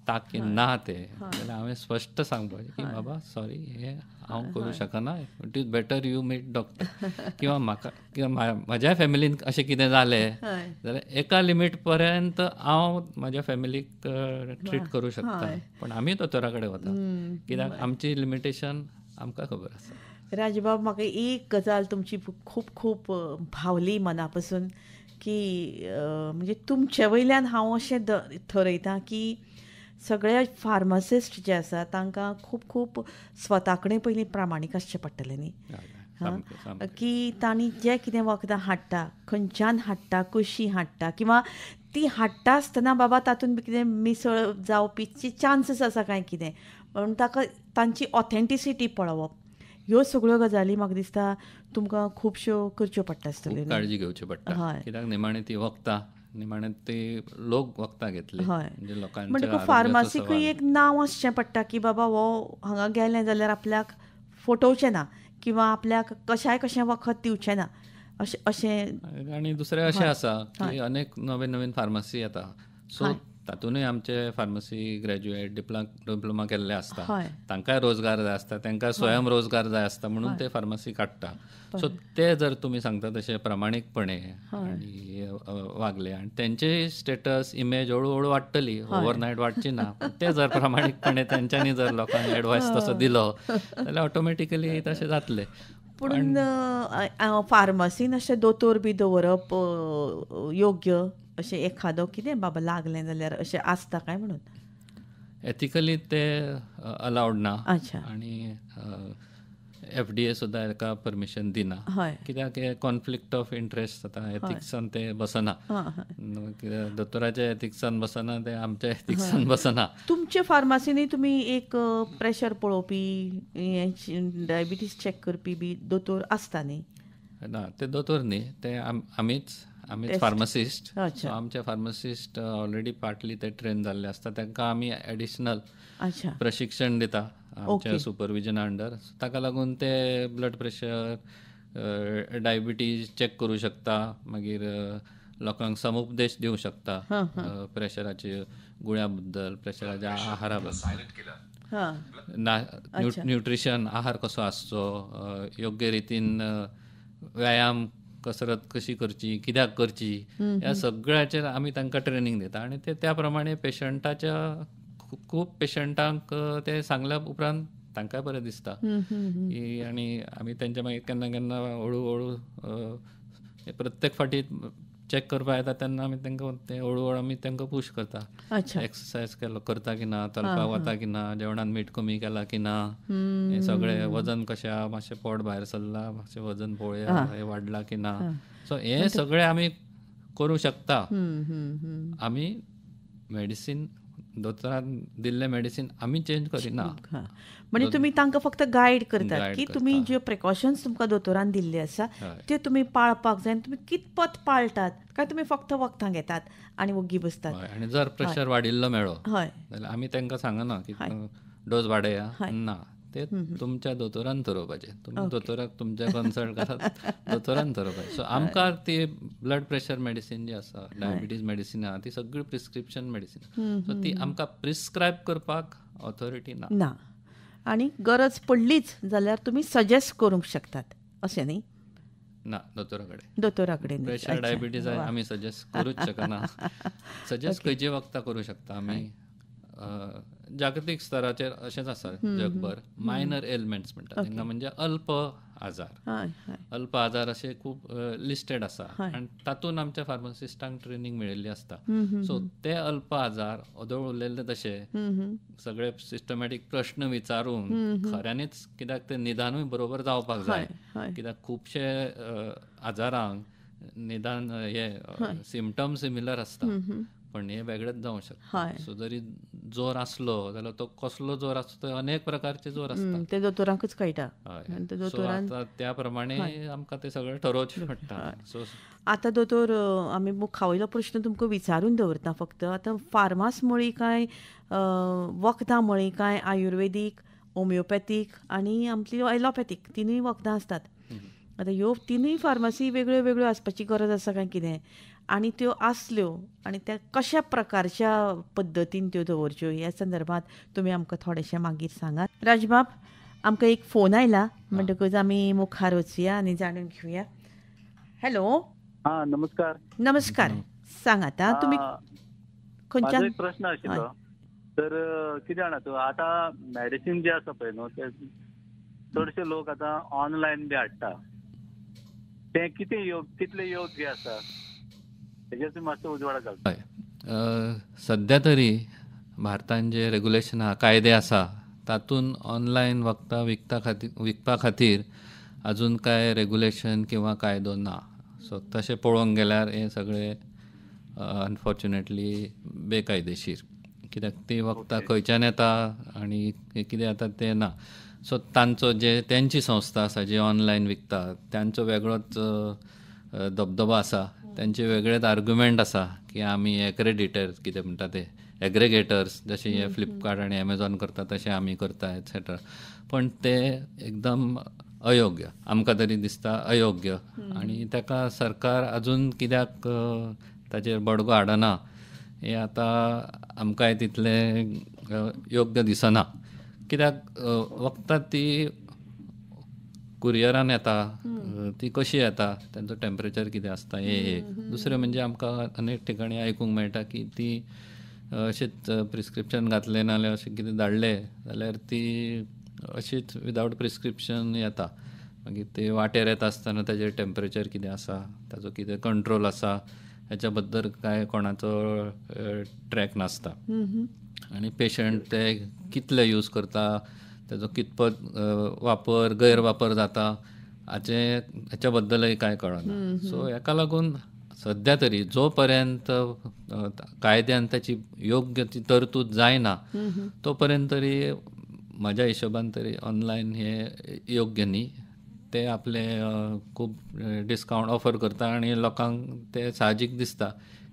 ताकीन ना ते जाल्यार हांवें स्पश्ट सांगपाचें की बाबा सॉरी, हें हांव करूं शकना, it is better you meet doctor. किंवा म्हाका किंवा म्हाज्या फॅमिलीन अशें कितें जालें जाल्यार एका लिमीट पर्यंत हांव म्हाज्या फॅमिलीक ट्रीट करूं शकता, पण आमी दोतोरा कडेन वता कित्याक आमची लिमिटेशन आमकां खबर आसा. राजबाब, म्हाका एक गजाल तुमची खूब खूब भावली मना पासून की म्हणजे तुमचे वयल्यान हांव अशें थरयतां की सगळे फार्मासिस्ट जे आसा तांकां खूब खूब स्वता कडेन पयलीं प्रामाणीक आसचें पडटलें न्ही, की तांणी जें कितें वखदां हाडटा, खंयच्यान हाडटा, कशीं हाडटा, किंवा ती हाडटा आसतना बाबा तातूंत कितें मिसळ जावपीचे चान्सीस आसा काय कितें, म्हणून ताका तांची ऑथेंटिसिटी पळोवप, ह्यो सगळ्यो गजाली म्हाका दिसता तुमकां खुबश्यो करच्यो पडटा आसतल्यो. काळजी घेवची पडटा, कित्याक निमाणी ती वखदां निमाणे ते लोक वखदां घेतले. म्हणजे म्हणजे फार्मासीकूय एक नांव आसचें पडटा की बाबा हो हांगा गेलें जाल्यार आपल्याक फटोवचें ना किंवा आपल्याक कशें वखद दिवचें ना अशें. आनी दुसरें अशें आसा की अनेक नवीन नवीन फार्मासी येता, सो तातूंतय आमचे फार्मसी ग्रॅज्युएट डिप्लोमा केल्ले आसता, तांकांय रोजगार जाय आसता, तांकां स्वयं रोजगार जाय आसता म्हणून ते फार्मसी काडटा. सो ते जर तुमी सांगता तशें प्रामाणीकपणे आनी वागले आनी तेंचे स्टेटस इमेज हळू हळू वाडटली, ओवरनायट वाडची ना, ते जर प्रामाणीकपणे तेंच्यांनी जर लोकांक एडवायस तसो दिलो जाल्यार ऑटोमॅटिकली तशें जातलें. पूण फार्मसीन अशें दोतोर बी दवरप योग्य अशें एखादो कितें बाबा लागलें जाल्यार अशें आसता काय म्हणून? एथिकली ते अलावड ना आनी FDA सुद्दां हेका परमिशन दिना, कित्याक कॉन्फ्लिक्ट ऑफ इंट्रस्ट जाता, एथिक्सान ते बसना. कित्याक दोतोराच्या एथिक्सान बसना ते आमच्या एथिक्सान बसना. तुमचे फार्मासीनी तुमी एक प्रेशर पळोवपी, डायबिटीज चॅक करपी बी दोतोर आसता न्ही? ना, ते दोतोर न्ही, ते आमीच फार्मासिस्ट. सो आमचे फार्मासिस्ट ऑलरेडी पार्टली ते ट्रेन जाल्ले आसता, तांकां आमी एडिशनल प्रशिक्षण दिता आमच्या सुपरविजना अंडर. ताका लागून ते ब्लड प्रेशर, डायबिटीज चॅक करूं शकता, मागीर लोकांक समुपदेश दिवं शकता प्रेशराच्या गुळ्या बद्दल, प्रेशराच्या आहारा बद्दल, न्यूट्रिशन आहार कसो आसचो, योग्य रितीन व्यायाम कसरत कशी करची, कित्याक करची, ह्या सगळ्याचेर आमी तांकां ट्रेनींग दिता. आनी ते त्या प्रमाणे पेशंटाच्या खूब पेशंटांक ते सांगल्या उपरांत तांकांय बरें दिसता. आनी आमी तेंचे मागीर केन्ना केन्ना हळू हळू प्रत्येक फावटी चॅक करपाक येता तेन्ना आमी तांकां ते हळू हळू आमी तांकां पुश करता. एक्सरसायज करता की ना, चलपाक वता की ना, जेवणान मीठ कमी केला की ना, हे सगळें, वजन कशें आहा, मातशें पोट भायर सरला, मातशें वजन पळोवया, हें वाडलां की ना. सो हे सगळें आमी करूं शकता. आमी मेडिसीन, दोतोरान दिल्लें मेडिसीन आमी चेंज करिना. म्हणजे तुमी तांकां फक्त गायड करतात की तुमी जे प्रिकॉशन्स तुमकां दोतोरान दिल्ले आसा ते तुमी पाळपाक जाय. तुमी कितपत पाळटात काय तुमी फक्त वखदां घेतात आनी वग्गी बसतात? आनी जर प्रेशर वाडिल्लो मेळ्ळो जाल्यार आमी तांकां सांगना की डोस वाडया ना, ते तुमच्या दोतोरान थारोवपाचें. तुमी दोतोराक तुमच्या कन्सल्ट करात, दोतोरान थारोवपाचें. सो आमकां ती ब्लड प्रेशर मेडिसीन जी आसा, डायबिटीज मेडिसीन आहा, ती सगळी प्रिस्क्रिप्शन मेडिसीन, सो ती आमकां प्रिस्क्रायब करपाक ऑथॉरिटी ना. आनी गरज पडलीच जाल्यार तुमी सजेस्ट करूंक शकतात अशें न्ही? ना, दोतोरा कडेन प्रेशर डायबिटीज आमी सजेस्ट करूच शकना. सजेस्ट खंयची वखदां करूं शकता आमी. जागतीक स्तराचेर अशेंच आसा जगभर, मायनर एलिमेंट्स म्हणटा तांकां, म्हणजे अल्प आजार अशे खूब लिस्टेड आसा आनी तातूंत आमच्या फार्मासिस्टांक ट्रेनींग मेळिल्ली आसता. सो ते अल्प आजार अदळ उरलेले तशे सगळे सिस्टमॅटीक प्रश्न विचारून खऱ्यांनीच, कित्याक ते निदानूय बरोबर जावपाक जाय, कित्याक खुबशे आजारांक निदान हे सिमटम सिमिलर आसता पण हे वेगळेच जावंक शकता. सो जरी जोर आसलो जाल्यार तो कसलो जोर आसता, तो अनेक प्रकारचे जोर आसता, ते दोतोरांकूच कळटा. त्या प्रमाणे आमकां ते सगळें ठरोवचें पडटा. सो आतां दोतोर, आमी मुखावयलो प्रश्न तुमकां विचारून दवरता फक्त. आतां फार्मास म्हळी काय वखदां म्हळी काय आयुर्वेदीक, होमिओपॅथीक आनी आमची एलोपॅथीक तिनूय वखदां आसतात. आतां ह्यो तिनूय फार्मासी वेगळ्यो वेगळ्यो आसपाची गरज आसा काय कितें? आनी त्यो आसल्यो आनी त्या कशा प्रकारच्या पद्दतीन त्यो दवरच्यो ह्या संदर्भात तुमी आमकां थोडेशें मागीर सांगात. राजबाब, आमकां एक फोन आयला, म्हणटकूच आमी मुखार वचुया आनी जाणून घेवया. हॅलो. नमस्कार. सांगात तुमी खंयच्यान? प्रश्न आशिल्लो. तर कितें जाणा तूं, आतां मेडिसीन जे आसा पळय न्हू, ते चडशे लोक आतां ऑनलायन बी हाडटा. ते कितले योग्य आसा तेजेर तुमी मातसो उजवाड घालता? सद्या तरी भारतान जे रेग्युलेशन आहा, कायदे आसा, तातूंत ऑनलायन वखदां विकपा खातीर अजून काय रेग्युलेशन किंवा कायदो ना. सो तशें पळोवंक गेल्यार हे सगळे अनफॉर्च्युनेटली बेकायदेशीर, कित्याक ती वखदां खंयच्यान येता आनी कितें जाता तें ना. सो त्यांची संस्था आसा जी ऑनलायन विकता, त्यांचो वेगळोच दबदबो आसा त्यांचे वेगळेच आर्ग्युमेंट आसा की आमी एक्रेडिटर्स कितें म्हणटा ते एग्रेगेटर्स जशे हे फ्लिपकार्ट आनी एमेझॉन करता तशें आमी करता एक्सेट्रा. पण ते एकदम अयोग्य, आमकां तरी दिसता अयोग्य. आनी ताका सरकार अजून कित्याक ताचेर बडगो हाडना हें आतां आमकांय तितलें योग्य दिसना. कित्याक वखदां ती कुरियरान येता, ती कशी येता, तांचो टेम्परेचर कितें आसता हे. दुसरें म्हणजे आमकां अनेक ठिकाणी आयकूंक मेळटा की ती अशेंच प्रिस्क्रिप्शन घातलें नाजाल्यार अशें कितें धाडलें जाल्यार ती अशीच विदावट प्रिस्क्रिप्शन येता. मागीर ते वाटेर येता आसतना ताजेर टेम्परेचर कितें आसा, ताजो कितें कंट्रोल आसा हेच्या बद्दल काय कोणाचो ट्रॅक नासता. आनी पेशंट ते कितले यूज करता, ताजो कितपत वापर गैरवापर जाता हाच्या बद्दलय कांय कळना. सो हेका लागून सद्या तरी जो पर्यंत कायद्यान ताची योग्य ती तरतूद जायना तो पर्यंत तरी म्हज्या हिशोबान तरी ऑनलायन हे योग्य न्ही. ते आपले खूब डिस्कावंट ऑफर करता आनी लोकांक ते साहजीक दिसता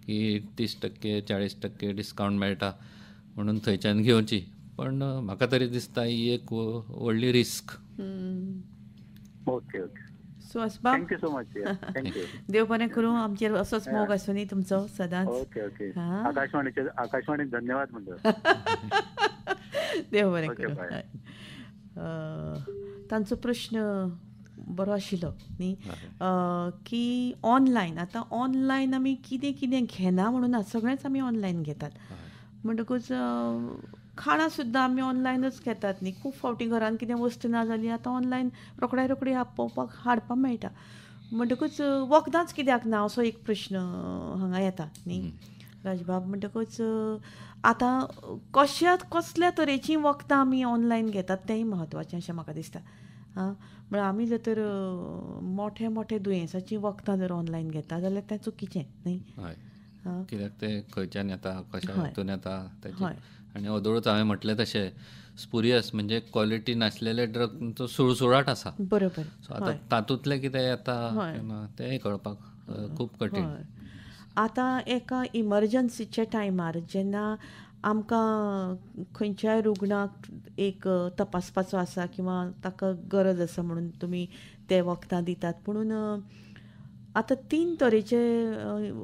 की 30% 40% डिस्कावंट मेळटा म्हणून थंयच्यान घेवची. पण म्हाका तरी दिसता ही एक व्हडली रिस्क. Okay okay. सुहासबाब, थँक्यू सो मच. थँक्यू. देव बरें करूं. आमचेर असोच मोग आसूं न्ही तुमचो सदांच. Okay okay. आकाशवाणी धन्यवाद म्हणतो. देव बरें करूं. तांचो प्रश्न बरो आशिल्लो न्ही की ऑनलायन आतां ऑनलायन आमी कितें कितें घेना म्हणून सगळेंच आमी ऑनलायन घेतात. म्हणटकूच खाणां सुद्दां आमी ऑनलायनच घेतात न्ही. खूब फावटी घरान कितें वस्त ना जाली आतां ऑनलायन रोखडी आपोवपाक हाडपाक मेळटा. म्हणटकूच वखदांच कित्याक ना असो एक प्रश्न हांगा येता न्ही राजबाब. म्हणटकूच आतां कसल्या तरेचीं वखदां आमी ऑनलायन घेतात तेंय म्हत्वाचें अशें म्हाका दिसता. म्हळ्यार आमी जर तर मोठे मोठे दुयेंसाचीं वखदां जर ऑनलायन घेता जाल्यार तें चुकीचें न्ही. कित्याक ते खंयच्यान येता, कशा हातून येता तेचे. आनी ओदोळूच हांवें म्हटलें तशें स्पुरियस म्हणजे क्वॉलिटी नासलेले ड्रगचो सुळसुळाट आसा. बरोबर. सो आतां तातूंतलें कितें येता तेंय कळपाक खूब कठीण. आतां एका इमर्जन्सीच्या टायमार जेन्ना आमकां खंयच्याय रुग्णाक एक तपासपाचो आसा किंवा ताका गरज आसा म्हणून तुमी ते वखदां दितात. पुणून आतां 3 तरेचे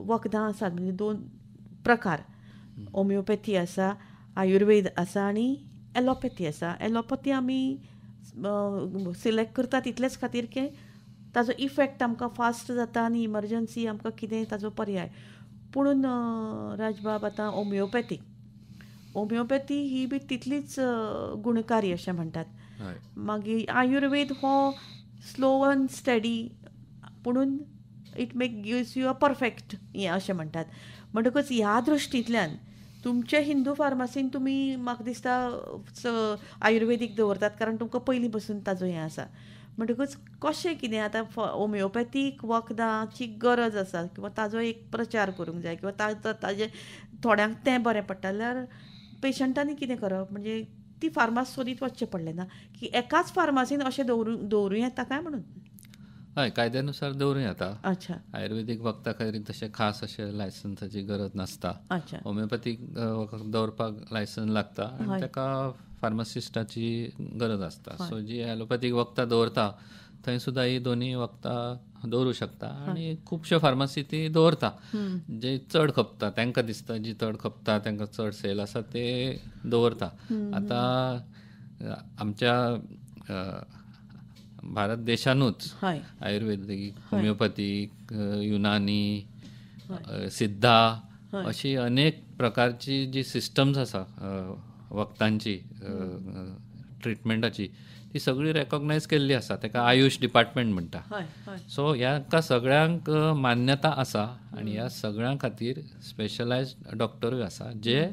वखदां आसात, म्हणजे 2 प्रकार. होमिओपॅथी आसा, आयुर्वेद आसा आनी एलोपॅथी आसा. एलोपॅथी आमी सिलेक्ट करतात इतलेच खातीर की ताजो इफेक्ट आमकां फास्ट जाता आनी इमर्जन्सी आमकां कितें ताजो पर्याय. पुणून राजबाब आतां होमिओपॅथी ही बी तितलीच गुणकारी अशें म्हणटात. मागीर आयुर्वेद हो स्लो एंड स्टडी पुणून it gives you a perfect हें अशें म्हणटात. म्हणटकूच ह्या दृश्टींतल्यान तुमचे हिंदू फार्मासीन तुमी म्हाका दिसता आयुर्वेदीक दवरतात कारण तुमकां पयलीं पासून ताजो हें आसा. म्हणटकूच कशें कितें आतां होमिओपॅथीक वखदांची गरज आसा किंवा ताजो एक प्रचार करूंक जाय किंवा ताजें थोड्यांक तें बरें पडटा जाल्यार पेशंटांनी कितें करप. म्हणजे ती फार्मास सोदीत वचचें पडलें ना की एकाच फार्मासीन अशें दवरूं येता काय म्हणून. हय, कायद्यानुसार दवरूं येता. अच्छा. आयुर्वेदीक वखदां खातीर तशें खास अशें लायसन्साची गरज नासता. होमिओपॅथीक दवरपाक लायसन्स लागता आनी ताका फार्मासिस्टाची गरज आसता. सो जी एलोपॅथीक वखदां दवरता थंय सुद्दां ही दोनी वखदां दवरूं शकता आनी खुबश्यो फार्मासी ती दवरता. जे चड खपता तांकां दिसता जी चड खपता तांकां चड सेल आसा ते दवरता. आतां आमच्या भारत देशानूच आयुर्वेदीक, होमिओपॅथीक, युनानी, सिद्धा अशी अनेक प्रकारची जी सिस्टम्स आसा वखदांची ट्रिटमेंटाची ती सगळी रेकॉग्नायज केल्ली आसा. ताका आयुष डिपार्टमेंट म्हणटा. सो ह्या सगळ्यांक मान्यता आसा आनी ह्या सगळ्यां खातीर स्पेशलायज्ड डॉक्टरूय आसा जे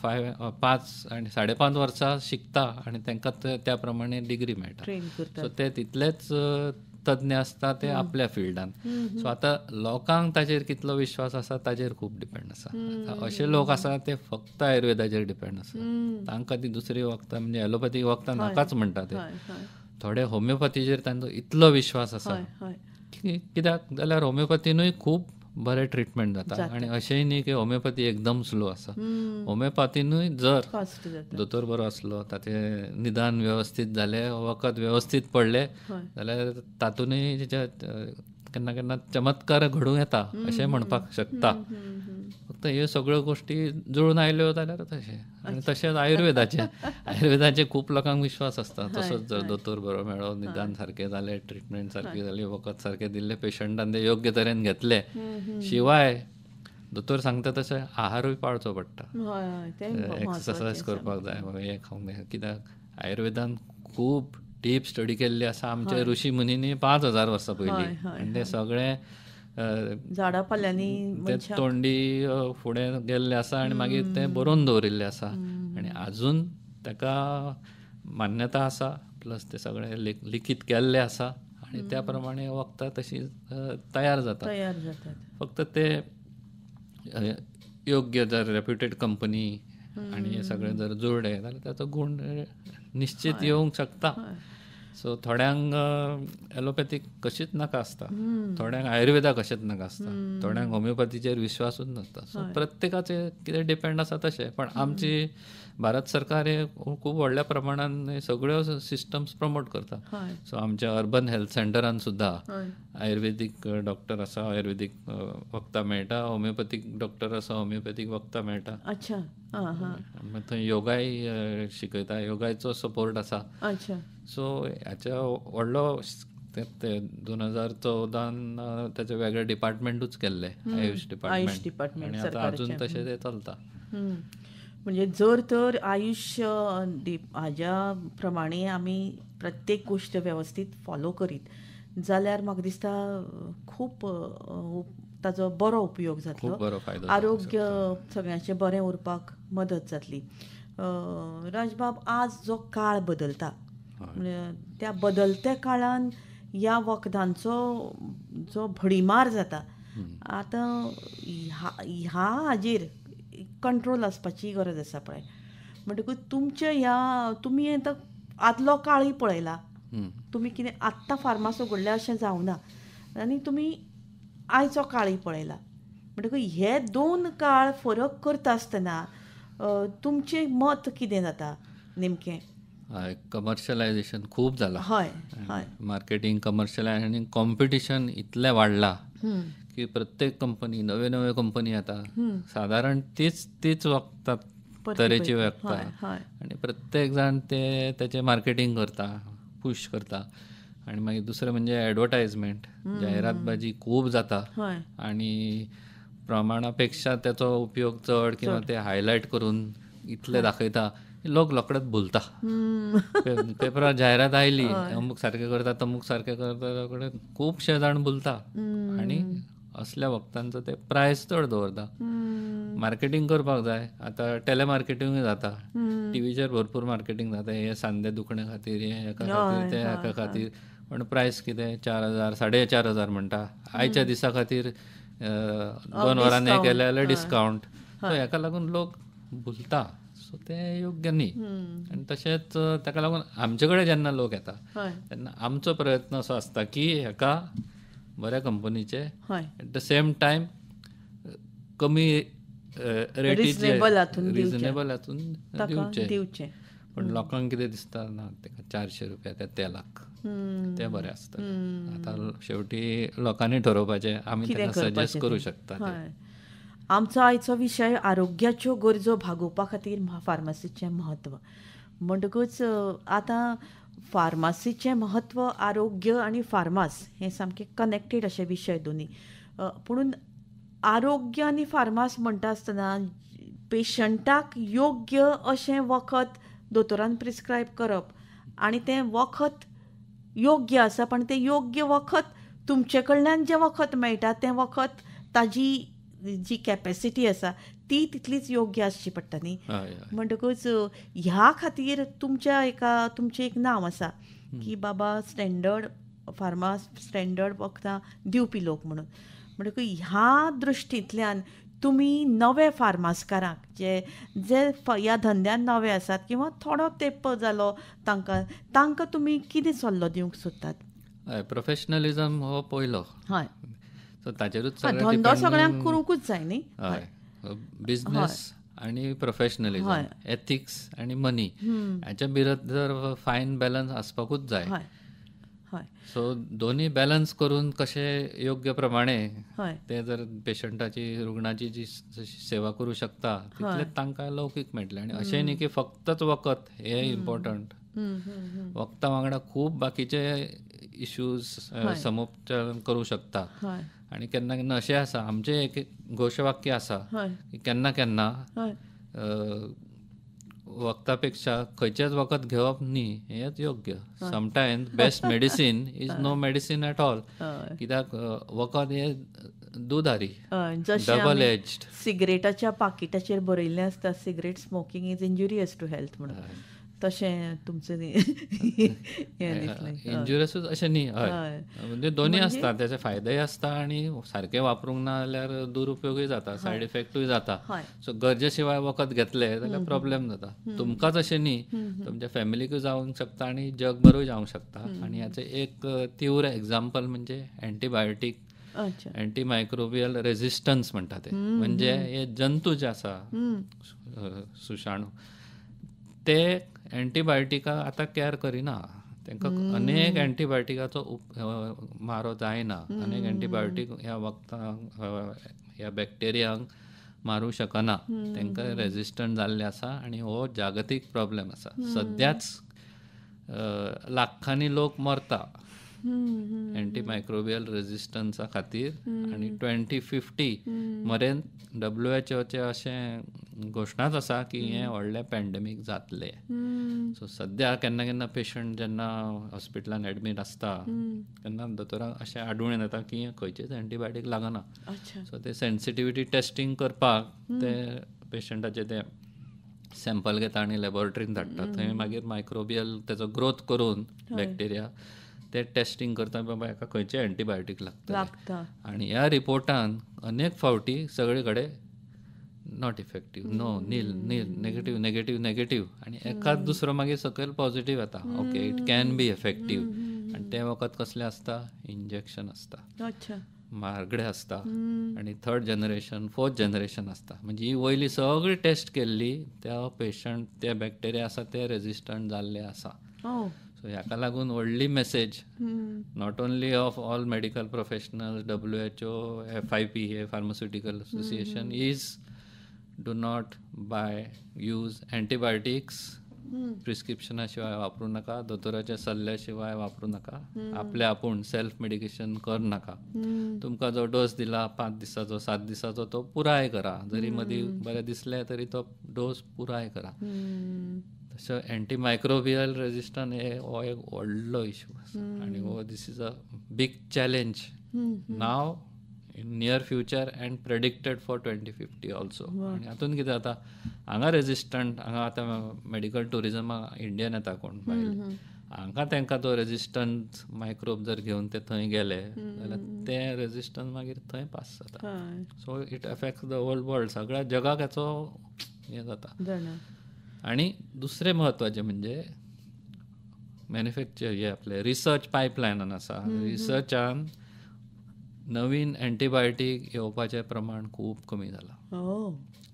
5 आनी 5.5 वर्सां शिकता आनी तांकां त्या प्रमाणे डिग्री मेळटा. सो ते तितलेच तज्ञ आसता ते आपल्या फिल्डान. सो आतां लोकांक ताचेर कितलो विश्वास आसा ताचेर खूब डिपेंड आसा. अशे लोक आसा ते फक्त आयुर्वेदाचेर डिपेंड आसा. तांकां ती दुसरी वखदां म्हणजे एलोपॅथीक वखदां नाकाच म्हणटा ते. थोडे होमिओपॅथीचेर तांचो इतलो विश्वास आसा. कित्याक जाल्यार होमिओपॅथीनूय खूब बरें ट्रिटमेंट जाता. आनी अशेंय न्ही की होमिओपॅथी एकदम स्लो आसा. होमिओपॅथीनूय जर दोतोर बरो आसलो, ताचें निदान वेवस्थीत जालें, वखद वेवस्थीत पडलें जाल्यार तातूंतय केन्ना केन्ना चमत्कार घडूं येता अशें म्हणपाक शकता. फक्त ह्यो सगळ्यो गोश्टी जुळून आयल्यो जाल्यार तशें. आनी तशेंच आयुर्वेदाचे खूब लोकांक विश्वास आसता. तसोच जर दोतोर बरो मेळ्ळो, निदान सारकें जालें, ट्रिटमेंट सारकी जाली, वखद सारकें दिल्लें, पेशंटान ते योग्य तरेन घेतले, शिवाय दोतोर सांगता तशें आहारूय पाळचो पडटा, एक्सरसायज करपाक जाय, हें खावंक जाय. कित्याक आयुर्वेदान खूब डीप स्टडी केल्ली आसा. आमचे ऋषी मुनींनी 5000 वर्सां पयलीं, आनी ते सगळे झाडां पाल्यांनी ते तोंडी फुडें गेल्ले आसा आनी मागीर ते बरोवन दवरिल्ले आसा. आनी आजून ताका मान्यता आसा, प्लस ते सगळे लिखीत केल्ले आसा आनी त्या प्रमाणे वखदां तशी तयार जातात. फक्त ते योग्य जर रेप्युटेड कंपनी आनी हे सगळे जर जोडले जाल्यार ताचो गुण निश्चित येवंक शकता. सो थोड्यांक एलोपॅथीक कशीच नाका आसता, थोड्यांक आयुर्वेदा कशेंच नाका आसता, थोड्यांक होमिओपॅथीचेर विश्वासूच नासता. सो प्रत्येकाचें कितें डिपेंड आसा तशें. पण आमची भारत सरकार हे खूब व्हडल्या प्रमाणान सगळ्यो सिस्टम्स प्रमोट करता. सो आमच्या अर्बन हेल्थ सेंटरान सुद्दां आयुर्वेदीक डॉक्टर आसा, आयुर्वेदीक वखदां मेळटा, होमिओपॅथीक डॉक्टर आसा, होमिओपॅथीक वखदां मेळटा. थंय योगाय शिकयता, योगाचो सपोर्ट आसा. सो हाच्या व्हडलो 2014 ताचे वेगळे डिपार्टमेंटूच केल्ले, आयुष डिपार्टमेंट, आनी आतां अजून तशें ते चलता. म्हणजे जर तर आयुष हाज्या प्रमाणे आमी प्रत्येक गोश्ट वेवस्थीत फॉलो करीत जाल्यार म्हाका दिसता खूब ताचो बरो उपयोग जातलो, आरोग्य सगळ्यांचें बरें उरपाक मदत जातली. राजबाब, आज जो काळ बदलता, त्या बदलत्या काळान ह्या वखदांचो जो भडिमार जाता, आतां ह्या हाजेर कंट्रोल आसपाची गरज आसा पळय. म्हणटकूच तुमी आतां आदलो काळय पळयला, तुमी कितें आत्तां फार्मास उगडल्या अशें जावना, आनी तुमी आयचो काळय पळयला. म्हणटकूच हे 2 काळ फरक करता आसतना तुमचें मत कितें जाता नेमकें? कमर्शलायझेशन खूब जाला, मार्केटींग कमर्शलायझेशन आनी कॉम्पिटिशन इतलें वाडलां की प्रत्येक कंपनी, नवे कंपनी येता, सादारण तीच वखदां तरेची वखदां, आनी प्रत्येक जाण तेचें मार्केटींग करता, पुश करता. आनी मागीर दुसरें म्हणजे एडवर्टायजमेंट, जायरातबाजी खूब जाता, आनी प्रमाणा पेक्षा ताचो उपयोग चड किंवा ते हायलायट करून इतले दाखयता, लोक रोखडेच भुलता. पेपरार जायरात आयली, अमूक सारकें करता, तमूक सारकें करता, रोखडे खुबशे जाण भुलता. आनी असल्या वखदांचो ते प्रायस चड दवरता. मार्केटींग करपाक जाय, आतां टेलिमार्केटींगूय जाता, टीव्हीचेर भरपूर मार्केटींग जाता, हे सांदे दुखणे खातीर, हे हेका खातीर, ते हेका खातीर. पण प्रायस कितें 4000 4500 म्हणटा. आयच्या दिसा खातीर 2 वरांनी केले जाल्यार डिस्कावंट. सो हेका लागून लोक भुलता. सो ते योग्य न्ही. आनी तशेंच ताका लागून आमचे कडेन जेन्ना लोक येता तेन्ना आमचो प्रयत्न असो आसता की हेका बऱ्या कंपनीचे एट द सेम टायम कमी रेटीचे, रिजनेबल हातून दिवचे. पण लोकांक कितें दिसता, ना ताका 400 रुपया ते लाख, ते बरें आसता. आतां शेवटी लोकांनी ठरोवपाचें, आमी ताका सजेस्ट करूं शकता. आमचो आयचो विशय आरोग्याच्यो गरजो भागोवपा खातीर फार्मासीचें म्हत्व. म्हणटकूच आतां फार्मासीचें म्हत्व, आरोग्य आनी फार्मास हे सामके कनेक्टेड अशे विशय दोनी. पुणून आरोग्य आनी फार्मास म्हणटा आसतना पेशंटाक योग्य अशें वखद दोतोरान प्रिस्क्रायब करप, आनी तें वखद योग्य आसा, पण तें योग्य वखद तुमचे कडल्यान जें वखद मेळटा तें वखद ताजी जी कॅपॅसिटी आसा ती तितलीच योग्य आसची पडटा न्ही. म्हणटकूच ह्या खातीर तुमचें एक नांव आसा की बाबा स्टँडर्ड फार्मास, स्टँडर्ड वखदां दिवपी लोक म्हणून. म्हणटकूच ह्या दृश्टींतल्यान तुमी नवे फार्मासकारांक जे ह्या धंद्यान नवे आसात किंवा थोडो तेंप जालो तांकां तुमी कितें सल्लो दिवंक सोदतात? प्रोफेशनलिझम हो पयलो. सो ताचेरूच धंदो सगळ्यांक करूंकूच जाय न्ही. हय, बिझनेस आनी प्रोफेशनलिझम, एथिक्स आनी मनी हाच्या भितर फायन बॅलन्स आसपाकूच जाय. सो दोन्ही बॅलन्स करून कशें योग्य प्रमाणे ते जर पेशंटाची रुग्णाची जी सेवा करूं शकता तितलेच तांकां लौकीक मेळटलें. आनी अशें न्ही की फक्तच वखद हे इम्पॉर्टंट, वखदा वांगडा खूब बाकीचे इश्यूज समुपचार करूं शकता. आनी केन्ना केन्ना अशें आसा, आमचें एक घोशवाक्य आसा की केन्ना केन्ना वखदा पेक्षा खंयचेच वखद घेवप न्ही हेच योग्य. Sometimes best medicine is no medicine at all. कित्याक वखद हे दुधारी, डबल एज्ड. सिगरेटाच्या पाकिटाचेर बरयल्लें आसता cigarette smoking is injurious to health म्हणून, तशें तुमचें इंजुरियसूच अशें न्ही. हय, म्हणजे दोन्ही आसता, त्याचे फायदेय आसता आनी सारके वापरूंक ना जाल्यार दुरुपयोगूय जाता, सायड इफेक्टूय जाता. सो गरजे शिवाय वखद घेतले जाल्यार प्रॉब्लेम जाता. तुमकांच अशें न्ही, तुमच्या फॅमिलीकूय जावंक शकता आनी जगभरूय जावंक शकता. आनी हाचें एक तीव्र एग्जाम्पल म्हणजे एंटीबायोटीक, एंटीमायक्रोबियल रेजिस्टन्स म्हणटा ते. म्हणजे हे जंतू जे आसा, सुशाणू, ते एंटीबायोटिका आतां केअर करिना. तांकां अनेक एंटीबायोटिकाचो मारो जायना. अनेक एंटीबायोटीक ह्या वखदांक, ह्या बॅक्टेरियांक मारूं शकना. तांकां रेजिस्टंट जाल्ले आसा आनी हो जागतीक प्रॉब्लेम आसा. सद्याच लाखांनी लोक मरता एंटीमायक्रोबियल रेजिस्टन्सा खातीर. आनी 2050 मरेन WHOचे अशें घोशणाच आसा की हें व्हडलें पॅन्डेमीक जातलें. सो सद्या केन्ना केन्ना पेशंट जेन्ना हॉस्पिटलान एडमीट आसता तेन्ना दोतोराक अशें आढळून येता की खंयचेच एंटीबायोटीक लागना. सो ते सेन्सिटिविटी टेस्टींग करपाक ते पेशंटाचे ते सॅम्पल घेता आनी लॅबॉरेटरीन धाडटा. थंय मागीर मायक्रोबियल तेजो ग्रोथ करून बॅक्टेरिया ते टेस्टींग करता, बाबा हाका खंयचे एंटीबायोटीक लागता. आनी ह्या रिपोर्टान अनेक फावटी सगळे कडेन not effective, no, nil, nil, negative, negative, negative. आनी एकाच दुसरो मागीर सकयल पॉझिटीव येता. Okay, it can be effective. आनी ते वखद कसले आसता? इंजेक्शन आसता, म्हारगडे आसता आनी 3rd जनरेशन 4th जनरेशन आसता. म्हणजे ही वयली सगळी टेस्ट केल्ली त्या पेशंट ते बॅक्टेरिया आसा ते रेजिस्टंट जाल्ले आसा. सो ह्याका लागून व्हडली message not only of all medical professionals, WHO, FIP, pharmaceutical association is do not buy use antibiotics. प्रिस्क्रिप्शना शिवाय वापरूं नाका, दोतोराच्या सल्ल्या शिवाय वापरूं नाका. आपले आपूण सेल्फ मेडिकेशन कर नाका. तुमकां जो डोस दिला 5 दिसाचो 7 दिसाचो तो पुराय करा. जरी मदीं बरें दिसलें तरी तो डोस पुराय करा. तसो एंटीमायक्रोबियल रेजिस्टन्स हो एक व्हडलो इश्यू आसा आनी हो this is a big challenge now in near future and predicted for 2050 also. आनी हातूंत कितें जाता, हांगा रेजिस्टंट, हांगा आतां मेडिकल टुरिजमाक इंडियन येता कोण भायले, हांगा तांकां तो रेजिस्टंट मायक्रोब जर घेवन ते थंय गेले जाल्यार ते रेजिस्टन्स मागीर थंय पास जाता. So it affects the whole world. सगळ्या जगाक हाचो हें जाता. आनी दुसरें म्हत्वाचें म्हणजे मॅन्युफॅक्चर, हे आपले रिसर्च पायपलायनान आसा. रिसर्चान नवीन एंटीबायोटीक येवपाचें प्रमाण खूब कमी जालां.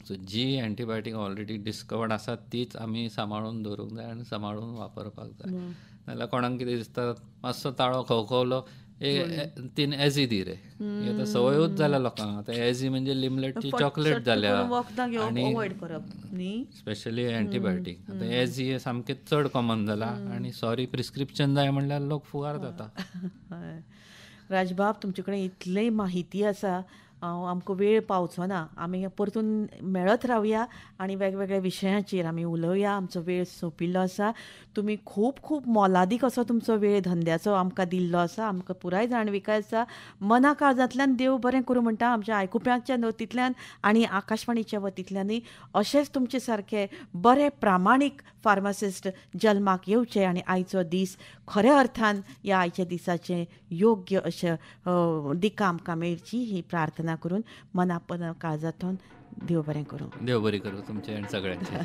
सो जी एंटीबायोटीक ऑलरेडी डिस्कवर्ड आसा तीच आमी सांबाळून दवरूंक जाय आनी सांबाळून वापरपाक जाय. नाजाल्यार कोणाक कितें दिसता, मातसो ताळो खवखवलो, तीन एजी दी रे. आतां संवयूच जाल्या लोकांक. आतां एजी म्हणजे लिमलेटची चॉकलेट जाल्या. आनी स्पेशली एंटीबायोटीक आतां एजी हे सामकें चड कॉमन जाला. आनी सॉरी प्रिस्क्रिप्शन जाय म्हणल्यार लोक फुगार जाता. राजबाब, तुमचे कडेन इतली माहिती आसा, आमकां वेळ पावचो ना. आमी परतून मेळत रावया आनी वेगवेगळ्या विशयांचेर आमी उलोवया. आमचो वेळ सोंपिल्लो आसा. तुमी खूब खूब मोलादीक असो तुमचो वेळ धंद्याचो आमकां दिल्लो आसा. आमकां पुराय जाणविकाय आसा. मना काळजांतल्यान देव बरें करूं म्हणटा आमच्या आयकुप्यांच्या वतींतल्यान आनी आकाशवाणीच्या वतींतल्यानय. अशेंच तुमचे सारके बरे प्रामाणीक फार्मासिस्ट जल्माक येवचे आनी आयचो दीस खऱ्या अर्थान ह्या आयच्या दिसाचें योग्य अशें दिका आमकां मेळची ही प्रार्थना करून मना काळजांतून देव बरें करूं. देव बरें करूं तुमचें आनी सगळ्यांचें.